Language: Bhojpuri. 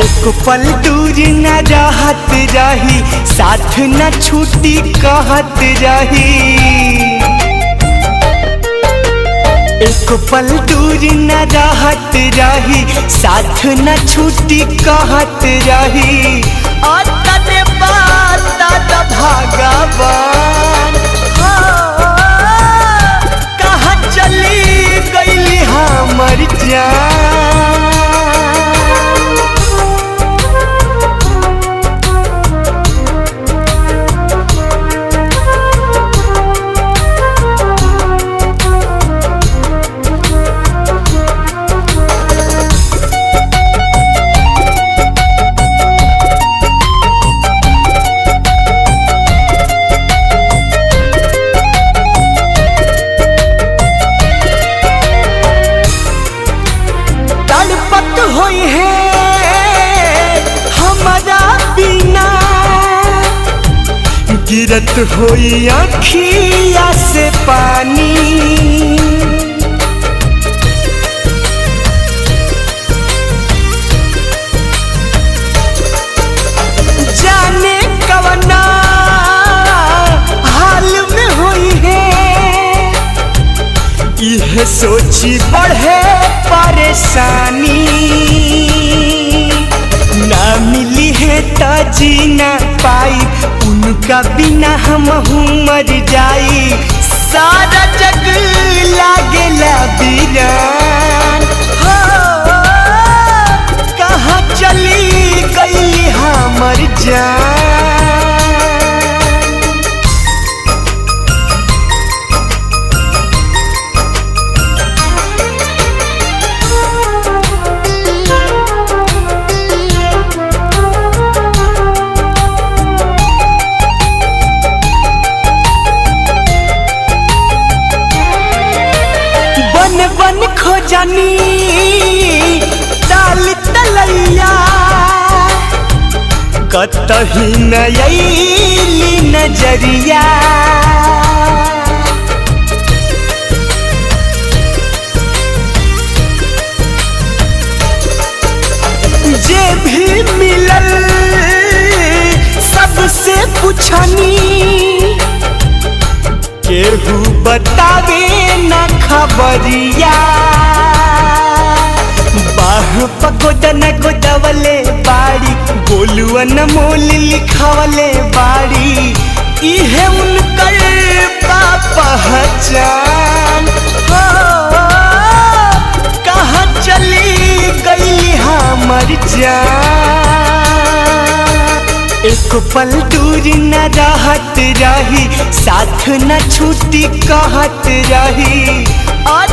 एक पल दूर न रहत रही, साथ न छूटी कहत रही। एक पल दूर न रहत रही, साथ न छूटी कहत रही। और तने बात भगवान कहाँ चली गईली हमर जान। होई है हमारा बिना, गिरत होई आँखिया से पानी। जाने कवना हाल में होई है, यह सोची बढ़े परेशानी। ना मिली है तो जी ना पाई, उनका बिना हम मर जाई। सारा जग लागेला वीरान हो, कहाँ चली गई हमर जान। बन खोजनी डाल तलैया, कतही नयली नजरिया। जे भी मिलल सबसे पूछनी, केहू बतावे न खबरिया। बाह पगोदन गोदवले बाड़ी, गोलुआ न मोल लिखवले बाड़ी। इहे उनकर पहचान हो, कहाँ चली गई हमर जान। एक पल दूर न रहत रही, साथ न छूटी कहत रही। और